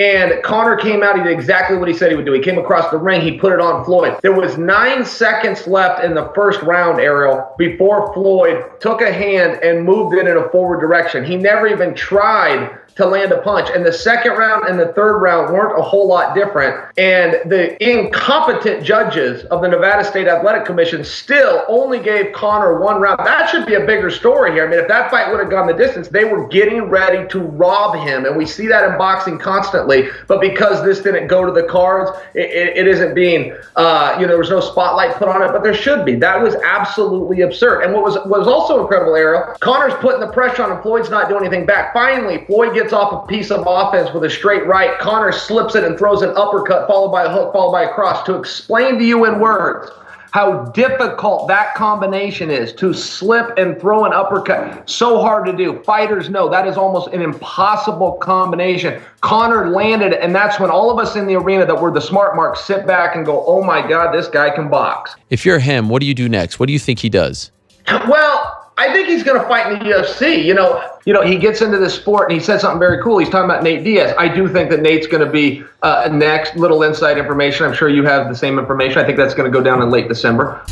And Conor came out. He did exactly what he said he would do. He came across the ring. He put it on Floyd. There was 9 seconds left in the first round, Ariel, before Floyd took a hand and moved it in a forward direction. He never even tried to land a punch. And the second round and the third round weren't a whole lot different. And the incompetent judges of the Nevada State Athletic Commission still only gave Conor 1 round. That should be a bigger story here. I mean, if that fight would have gone the distance, they were getting ready to rob him. And we see that in boxing constantly. But because this didn't go to the cards, it isn't being, there was no spotlight put on it, but there should be. That was absolutely absurd. And what was also incredible, Ariel, Conor's putting the pressure on him. Floyd's not doing anything back. Finally, Floyd gets off a piece of offense with a straight right. Conor slips it and throws an uppercut followed by a hook, followed by a cross. To explain to you in words how difficult that combination is, to slip and throw an uppercut, so hard to do. Fighters know that is almost an impossible combination. Conor landed it, and that's when all of us in the arena that were the smart marks sit back and go, oh my God, this guy can box. If you're him, what do you do next? What do you think he does? Well, I think he's going to fight in the UFC. You know, he gets into this sport and he said something very cool. He's talking about Nate Diaz. I do think that Nate's going to be next. Little inside information. I'm sure you have the same information. I think that's going to go down in late December.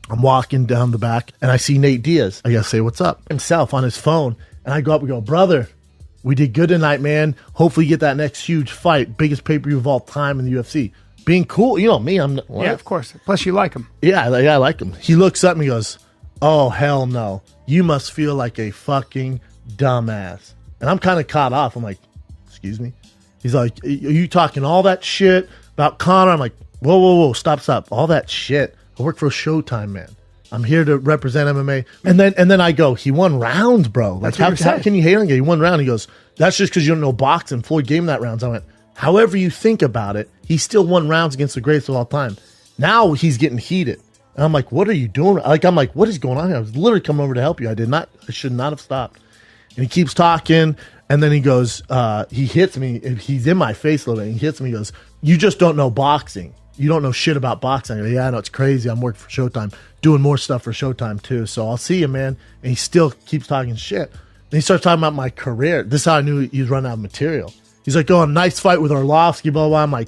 I'm walking down the back and I see Nate Diaz. I got to say what's up himself on his phone. And I go up and go, brother, we did good tonight, man. Hopefully you get that next huge fight. Biggest pay-per-view of all time in the UFC. Being cool, you know me. Yeah, of course. Plus, you like him. Yeah, I like him. He looks up and he goes, "Oh hell no! You must feel like a fucking dumbass." And I'm kind of caught off. I'm like, "Excuse me." He's like, "Are you talking all that shit about Conor?" I'm like, "Whoa, stop! All that shit. I work for Showtime, man. I'm here to represent MMA." And then I go, "He won rounds, bro. Like, how can you hate on him? He won round." He goes, "That's just because you don't know boxing. Floyd gave him that rounds." I went, however you think about it, he still won rounds against the greatest of all time. Now he's getting heated. And I'm like, what are you doing? I'm like, what is going on here? I was literally coming over to help you. I should not have stopped. And he keeps talking. And then he goes, he hits me. He's in my face a little bit. And he hits me. He goes, you just don't know boxing. You don't know shit about boxing. I go, yeah, I know, it's crazy. I'm working for Showtime, doing more stuff for Showtime too. So I'll see you, man. And he still keeps talking shit. And he starts talking about my career. This is how I knew he was running out of material. He's like, oh, nice fight with Orlovsky, blah, blah, blah.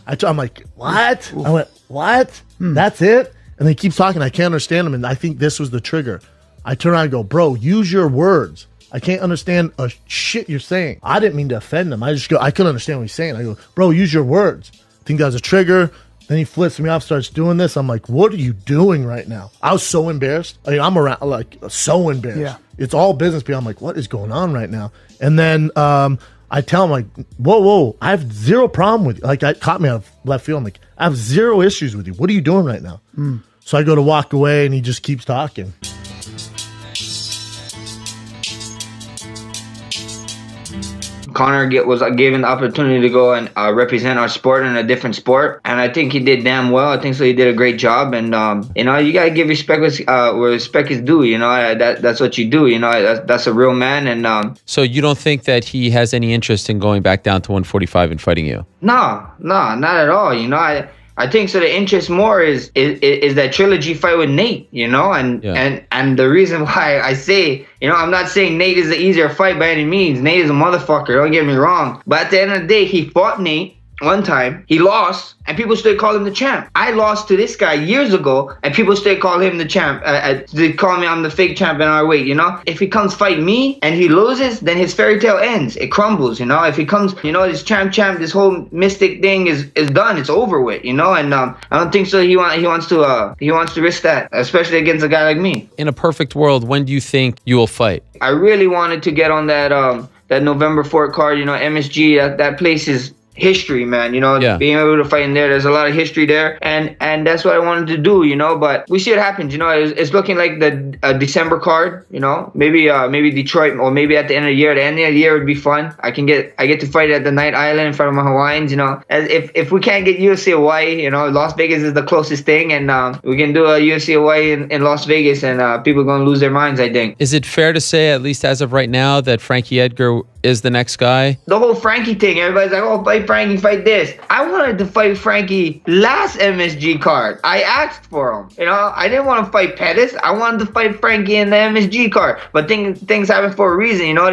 I'm like, what? I went, what? That's it? And he keeps talking. I can't understand him. And I think this was the trigger. I turn around and go, bro, use your words. I can't understand a shit you're saying. I didn't mean to offend him. I couldn't understand what he's saying. I go, bro, use your words. I think that was a trigger. Then he flips me off, starts doing this. I'm like, what are you doing right now? I was so embarrassed. I mean, I'm around, like, so embarrassed. Yeah. It's all business people. I'm like, what is going on right now? And then, I tell him, like, whoa, I have zero problem with you. Like, it caught me out of left field. I'm like, I have zero issues with you. What are you doing right now? So I go to walk away, and he just keeps talking. Conor was given the opportunity to go and represent our sport in a different sport, and I think he did damn well. I think so. He did a great job, and you gotta give respect where respect is due. You know, that's what you do. You know, that's a real man. And so you don't think that he has any interest in going back down to 145 and fighting you? No, not at all. You know, I think so. The interest more is that trilogy fight with Nate, you know, and the reason why I say, you know, I'm not saying Nate is an easier fight by any means. Nate is a motherfucker. Don't get me wrong. But at the end of the day, he fought Nate one time. He lost, and people still call him the champ. I lost to this guy years ago, and people still call him the champ. They call me I'm the fake champ in our weight, you know. If he comes fight me and he loses, then his fairy tale ends. It crumbles, you know. If he comes, you know, this champ, this whole mystic thing is done. It's over with, you know. And I don't think so. He wants to risk that, especially against a guy like me. In a perfect world, when do you think you will fight? I really wanted to get on that November 4th card. You know, MSG. That place is history, man. You know, being able to fight in there's a lot of history there, and that's what I wanted to do, you know. But we see what happens, you know. It's looking like the December card, you know. Maybe Detroit, or maybe at the end of the year. The end of the year would be fun. I get to fight at the Night Island in front of my Hawaiians, you know. As if we can't get UFC Hawaii, you know, Las Vegas is the closest thing, and we can do a UFC Hawaii in Las Vegas, and people are gonna lose their minds, I think. Is it fair to say, at least as of right now, that Frankie Edgar is the next guy? The whole Frankie thing, everybody's like, oh, fight Frankie, fight this. I wanted to fight Frankie last MSG card. I asked for him. You know, I didn't want to fight Pettis. I wanted to fight Frankie in the MSG card. But things happen for a reason. You know,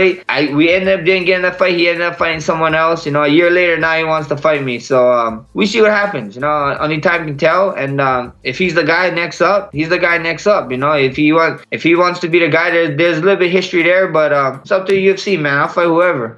we ended up didn't get in that fight. He ended up fighting someone else. You know, a year later, now he wants to fight me. So we see what happens. You know, only time can tell. And if he's the guy next up, he's the guy next up. You know, if he wants to be the guy, there's a little bit of history there. But it's up to the UFC, man. I'll fight whoever.